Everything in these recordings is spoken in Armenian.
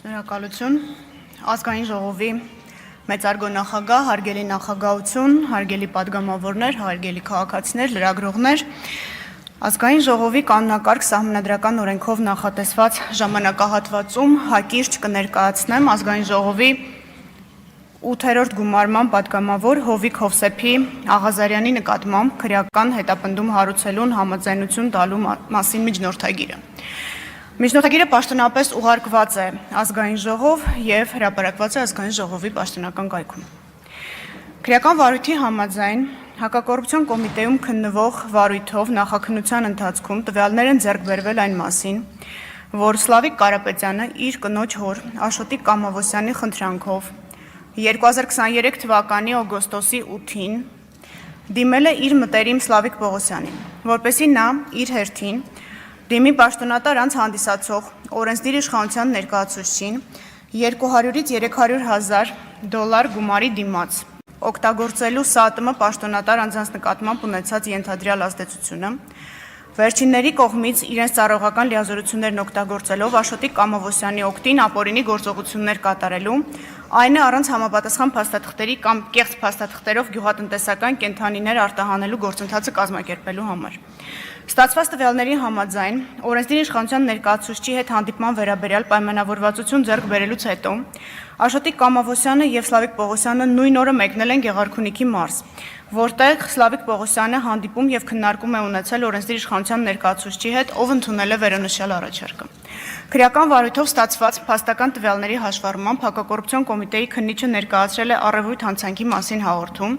Շնորհակալություն, ազգային ժողովի մեծարգո նախագահ, հարգելի նախագահություն, հարգելի պատգամավորներ, հարգելի քաղաքացիներ, լրագրողներ, ազգային ժողովի կանոնակարգ սահմանադրական օրենքով նախատեսված ժամանակահատվածում հակիրճ կներկայացնեմ ազգային ժողովի 8-րդ գումարման պատգամավոր Հովիկ Հովսեփի Աղազարյանի նկատմամբ քրեական հետապնդում հարուցելուն համաձայնություն տալու մասին միջնորդագիրը։ Միջնորդագիրը պաշտոնապես ուղարկված է ազգային ժողով եւ հրապարակված է ազգային ժողովի պաշտոնական կայքում։ Քրեական վարույթի համաձայն հակակոռուպցիոն կոմիտեում քննվող վարույթով նախաքննության ընթացքում տվյալներ են ձեռք բերվել այն մասին, որ Սլավիկ Կարապետյանը իր կնոջ հոր Աշոտիկ Կամավոսյանի խնդրանքով 2023 թվականի օգոստոսի 8-ին դիմել է իր մտերիմ Սլավիկ Պողոսյանին, որպեսզի նա իր հերթին դիմի պաշտոնատար անձ հանդիսացող օրենսդիր իշխանության ներկայացուցչին 200-ից 300,000 դոլար գումարի դիմաց, օգտագործելու ՍԱՏՄ պաշտոնատար անձանց նկատմամբ ունեցած ենթադրյալ ազդեցությունը, վերջինների կողմից իրենց ծառայողական լիազորություններն օգտագործելով Աշոտիկ Կամավոսյանի օգտին ապօրինի գործողություններ կատարելու, այն է առանց համապատասխան փաստաթղթերի կամ կեղծ փաստաթղթերով գյուղատնտեսական կենդանիներ արտահանելու գործընթացը կազմակերպելու համար։ Ստացված տվյալների համաձայն օրենսդիր իշխանության ներկայացուցչի հետ հանդիպման վերաբերյալ պայմանավորվածություն ձեռք բերելուց հետո Աշոտիկ Կամավոսյանը եւ Սլավիկ Պողոսյանը նույն օրը մեկնել են Գեղարքունիքի մարզ, որտեղ Սլավիկ Պողոսյանը հանդիպում եւ քննարկում է ունեցել օրենսդիր իշխանության ներկայացուցչի հետ, ով ընդունել է վերոնշյալ առաջարկը։ Քրեական վարույթով ստացված փաստական տվյալների հաշվառմամբ հակակոռուպցիոն կոմիտեի քննիչը ներկայացրել է առևույթ հանցանքի մասին հաղորդում,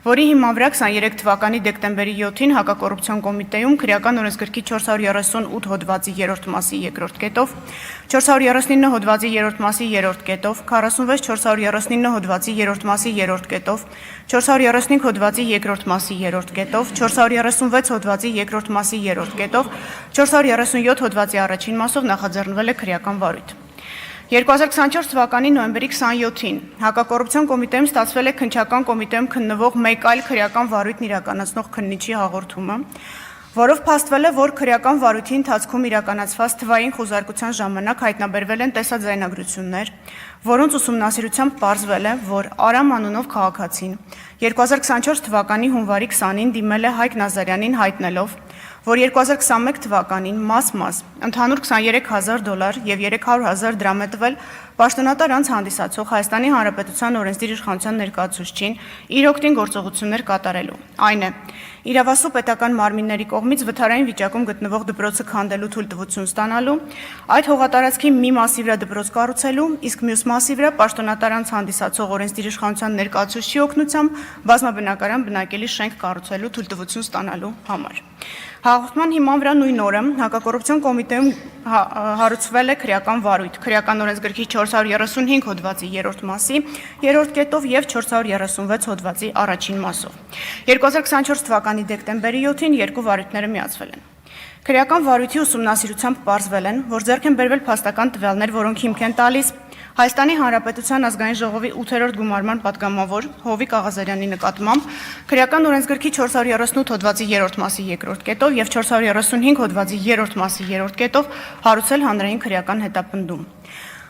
որի հիման վրա 23 թվականի դեկտեմբերի 7-ին հակակոռուպցիոն կոմիտեում քրեական օրենսգրքի 438 հոդվածի 3-րդ մասի 2-րդ կետով, 439 հոդվածի 3-րդ մասի 3-րդ կետով, 46 439 հոդվածի 3-րդ մասի 3-րդ կետով, 435 հոդվածի 2-րդ մասի 3-րդ կետով, 436 հոդվածի 2-րդ մասի 3-րդ կետով, 437 հոդվածի առաջին մասով նախաձեռնվել է քրեական վարույթ։ 2024 թվականի նոյեմբերի 27-ին հակակոռուպցիոն կոմիտեում ստացվել է քննչական կոմիտեում քննվող մեկ այլ քրեական վարույթն իրականացնող քննիչի հաղորդումը, որով փաստվել է, որ քրեական վարույթի ընթացքում իրականացված թվային խոզարկության ժամանակ հայտնաբերվել են տեսաձայնագրություններ, որոնց ուսումնասիրությամբ պարզվել է, որ Արամ անունով քաղաքացին 2024 թվականի հունվարի 20-ին դիմել է Հայկ Նազարյանին հայտնելով, որ 2021 թվականին մաս ընդհանուր 23,000 դոլար եւ 300,000 դրամ է տվել պաշտոնատար անձ հանդիսացող Հայաստանի Հանրապետության օրենսդիր իշխանության ներկայացուցչին իր օգտին գործողություններ կատարելու։ Այն է, իրավասու պետական մարմինների կողմից վթարային վիճակում գտնվող դպրոցը քանդելու թույլտվություն ստանալու, այդ հողատարածքի մի մասի վրա դպրոց կառուցելու, իսկ մյուս մասի վրա պաշտոնատար անձ հանդիսացող օրենսդիր իշխանության ներկայացուցչի օգնությամբ բազմաբնակարան բնակելի շենք կառուցելու թույլտվություն ստանալու համար։ Հաղորդման հիման վրա նույն օրը հակակոռուպցիոն կոմիտեում հարուցվել է քրեական վարույթ, քրեական օրենսգրքի 435 հոդվածի 3-րդ մասի 3-րդ կետով եւ 436 հոդվածի առաջին մասով։ 2024 թվականի դեկտեմբերի 7-ին երկու վարույթները միացվել են։ Քրեական վարույթի ուսումնասիրությամբ պարզվել են, որ ձեռք են բերվել փաստական տվյալներ, որոնք հիմք են տալիս Հայաստանի Հանրապետության ազգային ժողովի 8-րդ գումարման պատգամավոր Հովիկ Աղազարյանի նկատմամբ քրեական օրենսգրքի 438 հոդվածի 3-րդ մասի 2-րդ կետով եւ 435 հոդվածի 3-րդ մասի 3-րդ կետով հարուցել հանրային քրեական հետապնդում։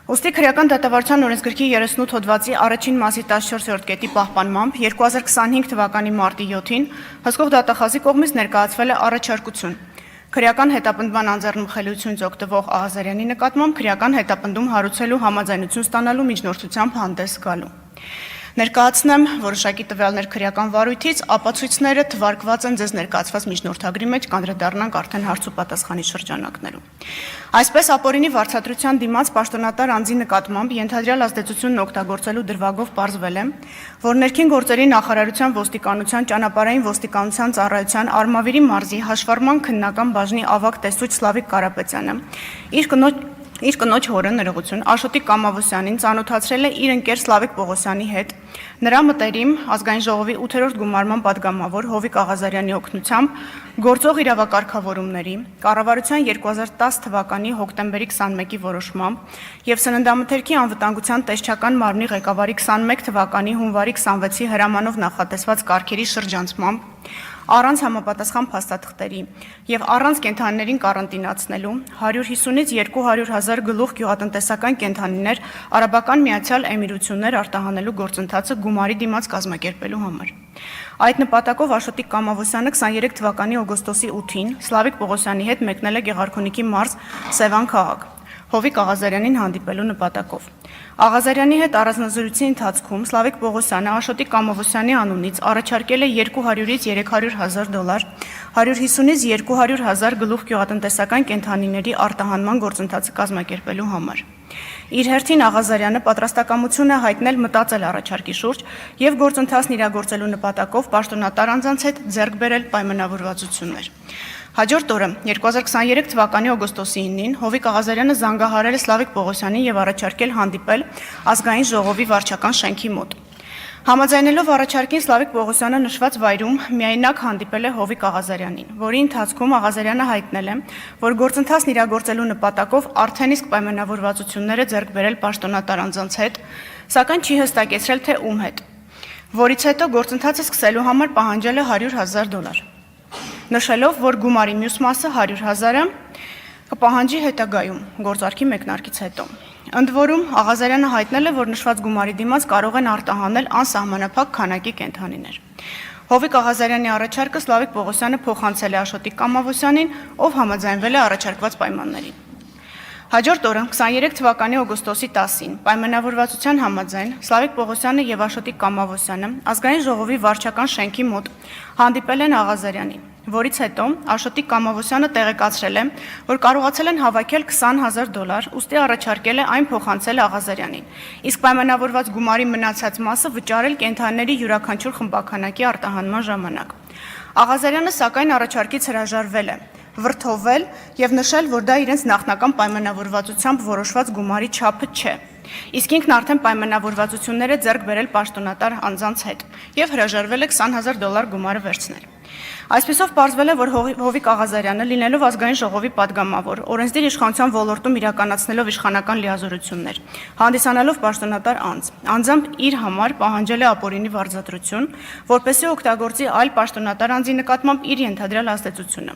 Ոստի քրեական դատավարության օրենսգրքի 38 հոդվածի առաջին մասի 14-րդ կետի պահպանմամբ 2025 թվականի մարտի 7-ին հսկող դատախազի կողմից ներկայացվել է առաջարկություն քրեական հետապնդման անձեռնմխելիությունից օգտվող Աղազարյանի նկատմամբ քրեական հետապնդում հարուցելու համաձայնություն ստանալու միջնորդությամբ հանդես գալու։ Ներկայացնեմ որոշակի տվյալներ քրեական վարույթից, ապացույցները թվարկված են ձեզ ներկայացված միջնորդագրի մեջ, կանդրադառնանք արդեն հարց ու պատասխանի շրջանակներում։ Այսպես ապօրինի վարձատրության դիմաց պաշտոնատար անձի նկատմամբ ենթադրյալ ազդեցությունն օգտագործելու դրվագով պարզվել է, որ ներքին գործերի նախարարության ոստիկանության ճանապարհային ոստիկանության ծառայության Արմավիրի մարզի հաշվառման քննական բաժնի ավագ տեսուչ Սլավիկ Կարապետյանը իր կնոջ հորը ներողություն Աշոտիկ Կամավոսյանին ծանոթացրել է իր ընկեր Սլավիկ Պողոսյանի հետ, նրա մտերիմ ազգային ժողովի 8-րդ գումարման պատգամավոր Հովիկ Աղազարյանի օգնությամբ գործող իրավակարգավորումների, կառավարության 2010 թվականի հոկտեմբերի 21-ի որոշմամբ եւ Սննդամթերքի անվտանգության տեսչական մարմնի ղեկավարի 21 թվականի հունվարի 26-ի հրամանով նախատեսված կարգերի շրջանցմամբ Առանց համապատասխան փաստաթղթերի եւ առանց կենդանիներին կարանտինացնելու 150-ից 200,000 գլուխ գյուղատնտեսական կենդանիներ Արաբական Միացյալ Էմիրություններ արտահանելու գործընթացը գումարի դիմաց կազմակերպելու համար։ Այդ նպատակով Աշոտիկ Կամավոսյանը 23 թվականի օգոստոսի 8-ին Սլավիկ Պողոսյանի հետ մեկնել է Գեղարքունիքի մարզ Սևան քաղաք, Հովիկ Աղազարյանին հանդիպելու նպատակով։ Աղազարյանի հետ առանձնազրույցի ընթացքում Սլավիկ Պողոսյանը Աշոտիկ Կամավոսյանի անունից առաջարկել է $200-ից $300,000, 150-ից 200,000 գլուխ գյուղատնտեսական կենդանիների արտահանման գործընթացը կազմակերպելու համար։ Իր հերթին Աղազարյանը պատրաստակամություն է հայտնել մտածել առաջարկի շուրջ եւ գործընթացն իրագործելու նպատակով պաշտոնատար անձանց հետ ձեռք բերել պայմանավորվածություններ։ Հաջորդ օրը 2023 թվականի օգոստոսի 9-ին Հովիկ Աղազարյանը զանգահարել է Սլավիկ Պողոսյանին եւ առաջարկել հանդիպել ազգային ժողովի վարչական շենքի մոտ։ Համաձայնելով առաջարկին Սլավիկ Պողոսյանը նշված վայրում միայնակ հանդիպել է Հովիկ Աղազարյանին, որի ընթացքում Աղազարյանը հայտնել է, որ գործընթացն իրագործելու նպատակով արդեն իսկ պայմանավորվածություններ է ձեռք բերել պաշտոնատար անձանց հետ, սակայն չի հստակեցրել թե ում հետ, որից հետո գործընթացը սկսելու համար պահանջել է $100,000, նշելով, որ գումարի մյուս մասը 100,000-ը կպահանջի հետագայում գործարքի մեկնարկից հետո։ Ընդ որում Աղազարյանը հայտնել է, որ նշված գումարի դիմաց կարող են արտահանել անսահմանափակ քանակի կենդանիներ։ Հովիկ Աղազարյանի առաջարկը Սլավիկ Պողոսյանը փոխանցել է Աշոտիկ Կամավոսյանին, ով համաձայնվել է առաջարկված պայմաններին։ Հաջորդ օրը 23 թվականի օգոստոսի 10-ին պայմանավորվածության համաձայն Սլավիկ Պողոսյանը եւ Աշոտիկ Կամավոսյանը ազգային ժողովի վարչական շենքի մոտ հանդիպել են Աղազարյանին, որից հետո Աշոտիկ Կամավոսյանը տեղեկացրել է, որ կարողացել են հավաքել $20,000, ուստի առաջարկել է այն փոխանցել Աղազարյանին, իսկ պայմանավորված գումարի մնացած մասը վճարել կենդանիների յուրաքանչյուր խմբականակի արտահանման ժամանակ։ Աղազարյանը սակայն առաջարկից հրաժարվել է, վրդովել եւ նշել, որ դա իրենց նախնական պայմանավորվածությամբ որոշված գումարի չափը չէ, իսկ ինքն արդեն պայմանավորվածություններ է ձեռք բերել պաշտոնատար անձանց հետ եւ հրաժարվել է $20,000 գումարը վերցնել։ Այսպիսով պարզվել է, որ Հովիկ Աղազարյանը, լինելով ազգային ժողովի падգամավոր, օրենսդիր իշխանության ոլորտում իրականացնելով իշխանական լիազորություններ, հանդիսանալով պաշտոնատար անձ, անձամբ իր համար պահանջել է ապօրինի վարձատրություն, որպեսզի օգտագործի այլ պաշտոնատար անձի նկատմամբ իր ենթադրյալ ազդեցությունը,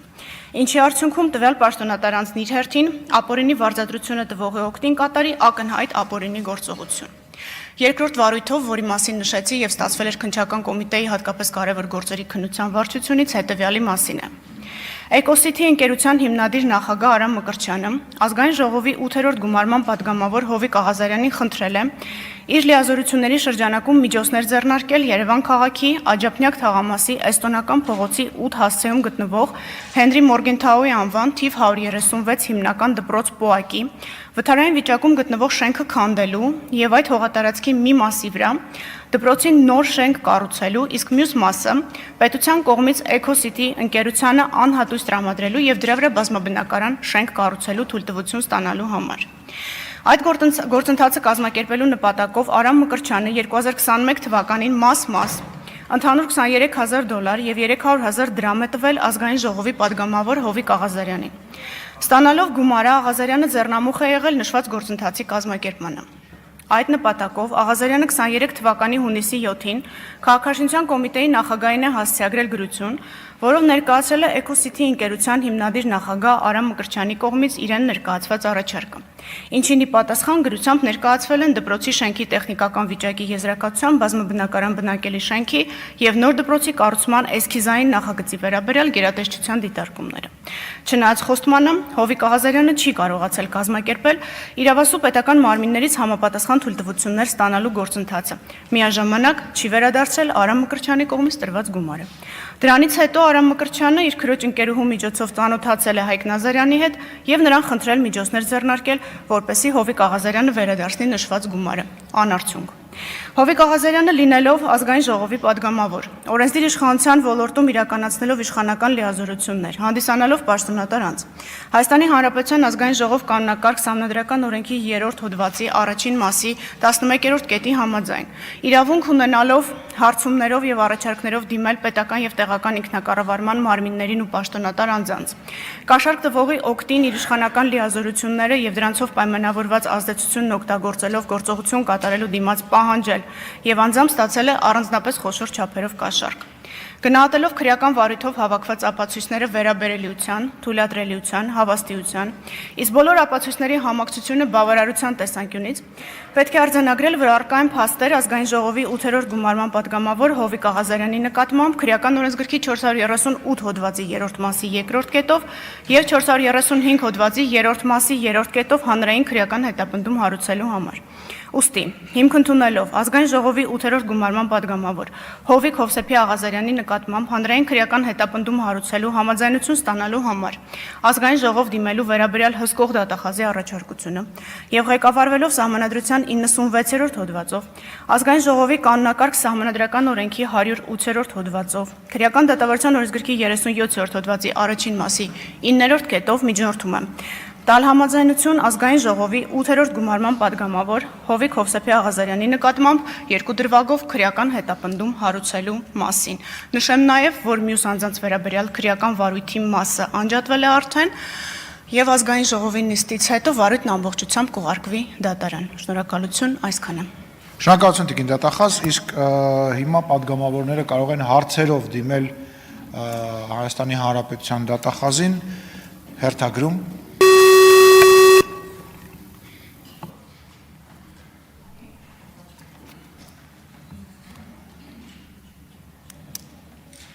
ինչի արդյունքում տվյալ պաշտոնատար անձն իր հերթին ապօրինի վարձատրությունը տվողի օգտին կատարի ակնհայտ ապօրինի գործողություն։ Երկրորդ վարույթով, որի մասին նշեցի եւ ստացվել էր քննչական կոմիտեի հատկապես կարևոր գործերի քննության վարչությունից, հետեւյալի մասին է։ Էկոսիթի ընկերության հիմնադիր նախագահ Արամ Մկրտչյանը ազգային ժողովի 8-րդ գումարման падգամավոր Հովիկ Աղազարյանին խնդրել է իր լիազորությունների շրջանակում միջոցներ ձեռնարկել Երևան քաղաքի Աջափնյակ թաղամասի Էստոնական փողոցի 8 հասցեում գտնվող Հենրի Մորգենթաուի անվան թիվ 136 հիմնական դպրոց ՊՕԱԿ-ի վթարային վիճակում գտնվող շենքը քանդելու եւ այդ հողատարածքի մի մասի վրա դպրոցին նոր շենք կառուցելու, իսկ մյուս մասը պետության կողմից Էկոսիթի ընկերությանը անհատույց տրամադրելու եւ դրա վրա բազմաբնակարան շենք կառուցելու թույլտվություն ստանալու համար։ Այդ գործընթացը կազմակերպելու նպատակով Արամ Մկրտչյանը 2021 թվականին մաս ընդհանուր $23,000 եւ $300,000 դրամ է տվել ազգային ժողովի падգամավոր Հովիկ Աղազարյանին։ Ստանալով գումարը Աղազարյանը ձեռնամուխ է եղել նշված գործընթացի կազմակերպմանը։ Այդ նպատակով Աղազարյանը 23 թվականի հունիսի 7-ին Քաղաքաշինության կոմիտեի նախագահին է հասցեագրել գրություն, որով ներկայացրել է Էկոսիթի ընկերության հիմնադիր նախագահ Արամ Մկրտչյանի կողմից իրեն ներկայացված առաջարկը, ինչին ի պատասխան գրությամբ ներկայացվել են դպրոցի շենքի տեխնիկական վիճակի եզրակացության բազմաբնակարան բնակելի շենքի եւ նոր դպրոցի կառուցման էսքիզային նախագծի վերաբերյալ գերատեսչության դիտարկումները։ Չնայած խոստմանը, Հովիկ Աղազարյանը չի կարողացել կազմակերպել իրավասու պետական մարմիններից համապատասխան թույլտվություններ ստանալու գործընթացը, միաժամանակ չի վերադարձրել Արամ Մկրտչյանի կողմից տրված գումարը։ Դրանից հետո Արամ Մկրտչյանը իր քրոջ ընկերուհու միջոցով ծանոթացել է Հայկ Նազարյանի հետ եւ նրան խնդրել միջոցներ ձեռնարկել, որպեսզի Հովիկ Աղազարյանը վերադարձնի նշված գումարը, անարդյունք։ Հովիկ Աղազարյանը լինելով ազգային ժողովի падգամավոր, օրենսդիր իշխանության ոլորտում իրականացնելով իշխանական լիազորություններ, հանդիսանալով պաշտոնատար անձ, Հայաստանի Հանրապետության ազգային ժողով կանոնակարգ սահմանադրական օրենքի 3-րդ հոդվածի առաջին մասի 11-րդ կետի համաձայն, իրավունք ունենալով հարցումներով եւ առաջարկներով դիմել պետական եւ տեղական ինքնակառավարման մարմիններին ու պաշտոնատար անձանց, կաշառք տվողի օգտին իր իշխանական լիազորությունները եւ դրանցով պայմանավորված ազդեցությունն օգտագործելով գործողություն կատարելու դիմաց պահանջել եւ անձամբ ստացել է առանձնապես խոշոր չափերով կաշառք։ Գնահատելով քրեական վարույթով հավաքված ապացույցները վերաբերելիության, թույլատրելիության, հավաստիության, իսկ բոլոր ապացույցների համակցությունը բավարարության տեսանկյունից, պետք է արձանագրել, որ առկա են փաստեր ազգային ժողովի 8-րդ գումարման պատգամավոր Հովիկ Աղազարյանի նկատմամբ քրեական օրենսգրքի 438 հոդվածի 3-րդ մասի 2-րդ կետով եւ 435 հոդվածի 3-րդ մասի 3-րդ կետով հանրային քրեական հետապնդում հարուցելու համար։ Ուստի, հիմք ընդունելով ազգային ժողովի 8-րդ գումարման պատգամավոր Հովիկ Հովսեփի Աղազարյանի նկատմամբ հանրային քրեական հետապնդում հարուցելու համաձայնություն ստանալու համար ազգային ժողով դիմելու վերաբերյալ հսկող դատախազի առաջարկությունը եւ ղեկավարվելով Սահմանադրության 96-րդ հոդվածով ազգային ժողովի կանոնակարգ Սահմանադրական օրենքի 108-րդ հոդվածով քրեական դատավարության օրենսգրքի 37-րդ հոդվածի առաջին մասի 9-րդ կետով միջնորդում եմ տալ համաձայնություն ազգային ժողովի 8-րդ գումարման պատգամավոր Հովիկ Հովսեփի Աղազարյանի նկատմամբ երկու դրվագով քրեական հետապնդում հարուցելու մասին։ Նշեմ նաև, որ մյուս անձանց վերաբերյալ քրեական վարույթի մասը անջատվել է արդեն եւ ազգային ժողովի նիստից հետո վարույթն ամբողջությամբ կուղարկվի դատարան։ Շնորհակալություն, այսքանը։ Շնորհակալություն Տիկին դատախազ, իսկ հիմա պատգամավորները կարող են հարցերով դիմել Հայաստանի Հանրապետության դատախազին հերթագրում